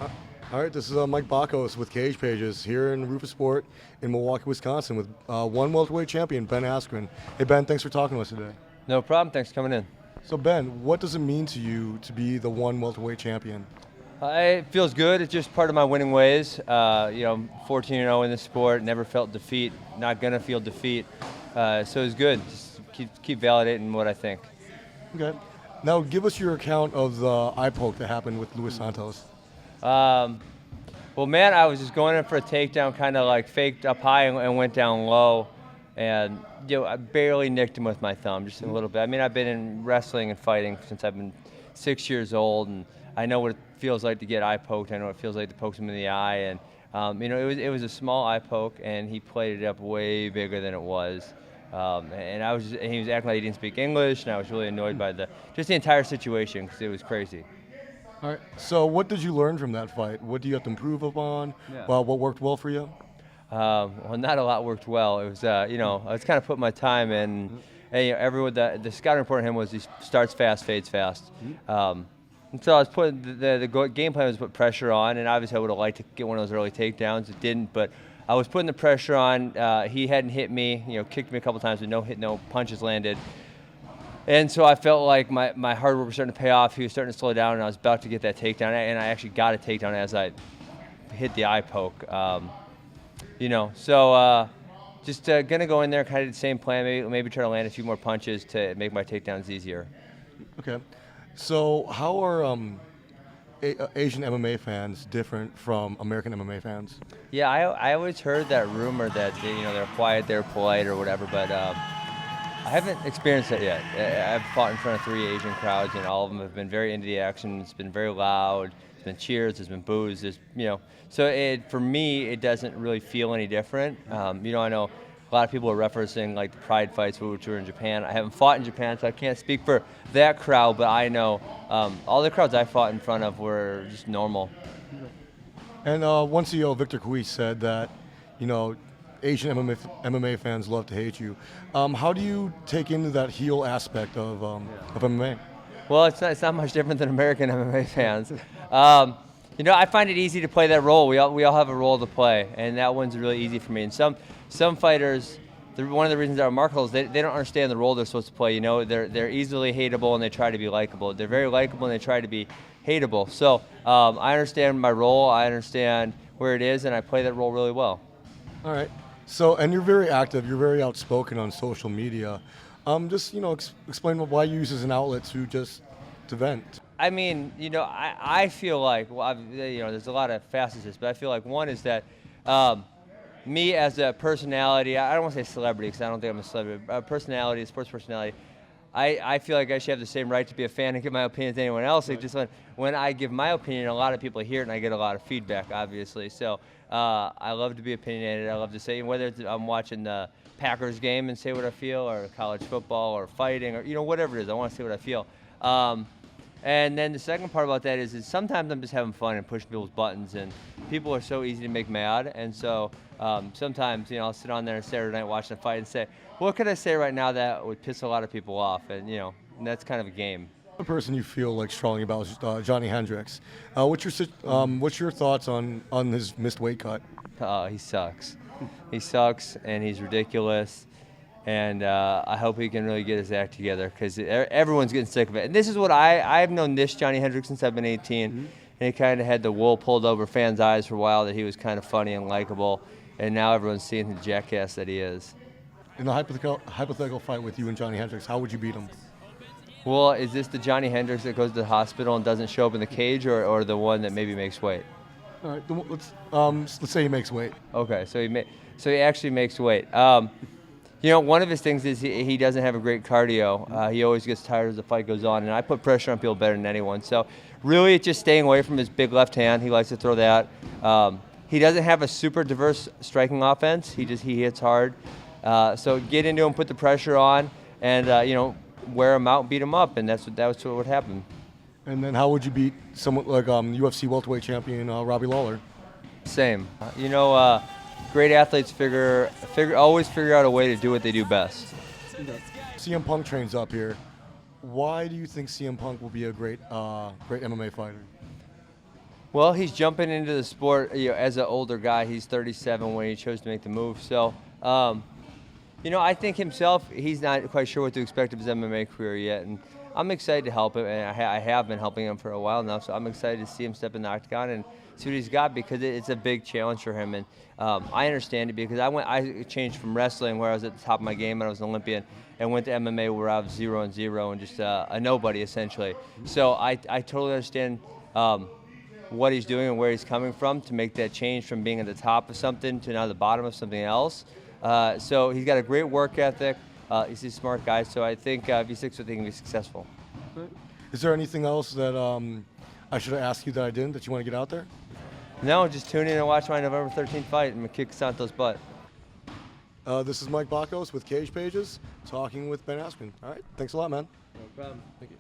All right, this is Mike Bacos with Cage Pages here in Rufus Sport in Milwaukee, Wisconsin with one welterweight champion, Ben Askren. Hey, Ben, thanks for talking to us today. No problem. Thanks for coming in. So, Ben, what does it mean to you to be the one welterweight champion? It feels good. It's just part of my winning ways. 14-0 in the sport. Never felt defeat. Not gonna feel defeat. So it's good. Just keep validating what I think. Okay. Now, give us your account of the eye poke that happened with Luis Santos. Well, man, I was just going in for a takedown, kind of like faked up high and went down low, and I barely nicked him with my thumb, just a little bit. I mean, I've been in wrestling and fighting since I've been 6 years old, and I know what it feels like to get eye poked. I know what it feels like to poke him in the eye, and it was a small eye poke, and he played it up way bigger than it was. And he was acting like he didn't speak English, and I was really annoyed by the entire situation because it was crazy. All right. So, what did you learn from that fight? What do you have to improve upon? Yeah. Well, what worked well for you? Well, not a lot worked well. It was, I was kind of putting my time in. And everyone, the scouting report on him was he starts fast, fades fast. And so I was putting the game plan was to put pressure on, and obviously I would have liked to get one of those early takedowns. It didn't, but I was putting the pressure on. He hadn't hit me, kicked me a couple times, but no punches landed. And so I felt like my hard work was starting to pay off. He was starting to slow down, and I was about to get that takedown. And I actually got a takedown as I hit the eye poke. Just gonna go in there, kind of the same plan. Maybe try to land a few more punches to make my takedowns easier. Okay. So, how are Asian MMA fans different from American MMA fans? Yeah, I always heard that rumor that they're quiet, they're polite, or whatever, but. I haven't experienced it yet. I've fought in front of 3 Asian crowds, and all of them have been very into the action. It's been very loud. There's been cheers. There's been boos. So for me, it doesn't really feel any different. I know a lot of people are referencing like the Pride fights, which were in Japan. I haven't fought in Japan, so I can't speak for that crowd. But I know all the crowds I fought in front of were just normal. And one CEO, Victor Cui, said that, Asian MMA fans love to hate you. How do you take into that heel aspect of MMA? Well, it's not much different than American MMA fans. I find it easy to play that role. We all have a role to play, and that one's really easy for me. And some fighters, one of the reasons they're remarkable is they don't understand the role they're supposed to play. They're easily hateable and they try to be likable. They're very likable and they try to be hateable. So I understand my role. I understand where it is, and I play that role really well. All right. So, and you're very active, you're very outspoken on social media. Explain why you use as an outlet to vent. I mean, I feel like, there's a lot of facets to this, but I feel like one is that me as a personality, I don't want to say celebrity because I don't think I'm a celebrity, a sports personality, I feel like I should have the same right to be a fan and give my opinion to anyone else. Right. Just when I give my opinion, a lot of people hear it and I get a lot of feedback, obviously. So I love to be opinionated. I love to say, whether I'm watching the Packers game and say what I feel, or college football, or fighting, or whatever it is, I want to say what I feel. And then the second part about that is sometimes I'm just having fun and pushing people's buttons, and people are so easy to make mad. And so sometimes, I'll sit on there on Saturday night watching a fight and say, what could I say right now that would piss a lot of people off? And, and that's kind of a game. The person you feel like strongly about is Johnny Hendricks. What's your thoughts on his missed weight cut? He sucks. He sucks, and he's ridiculous. And I hope he can really get his act together because everyone's getting sick of it. And this is what I've known this Johnny Hendricks since I've been 18. Mm-hmm. And he kind of had the wool pulled over fans' eyes for a while that he was kind of funny and likable. And now everyone's seeing the jackass that he is. In a hypothetical fight with you and Johnny Hendricks, how would you beat him? Well, is this the Johnny Hendricks that goes to the hospital and doesn't show up in the cage, or the one that maybe makes weight? All right, let's say he makes weight. Okay, so he actually makes weight. One of his things is he doesn't have a great cardio. He always gets tired as the fight goes on, and I put pressure on people better than anyone. So really, it's just staying away from his big left hand. He likes to throw that. He doesn't have a super diverse striking offense. He hits hard. So get into him, put the pressure on, and wear him out, beat him up, and that was what would happen. And then how would you beat someone like UFC welterweight champion Robbie Lawler? Same. Great athletes always figure out a way to do what they do best. CM Punk trains up here. Why do you think CM Punk will be a great MMA fighter? Well, he's jumping into the sport, as an older guy. He's 37 when he chose to make the move. So, I think himself, he's not quite sure what to expect of his MMA career yet. And I'm excited to help him, and I have been helping him for a while now. So I'm excited to see him step in the octagon and see what he's got, because it's a big challenge for him. And I understand it, because I changed from wrestling, where I was at the top of my game and I was an Olympian, and went to MMA where I was 0-0 and just a nobody essentially. So I totally understand what he's doing and where he's coming from to make that change from being at the top of something to now the bottom of something else. So he's got a great work ethic. He's a smart guy, so I think if he sticks with it, he can be successful. Is there anything else that I should have asked you that I didn't, that you want to get out there? No, just tune in and watch my November 13th fight. I'm going to kick Santos' butt. This is Mike Bacos with Cage Pages, talking with Ben Askren. All right, thanks a lot, man. No problem. Thank you.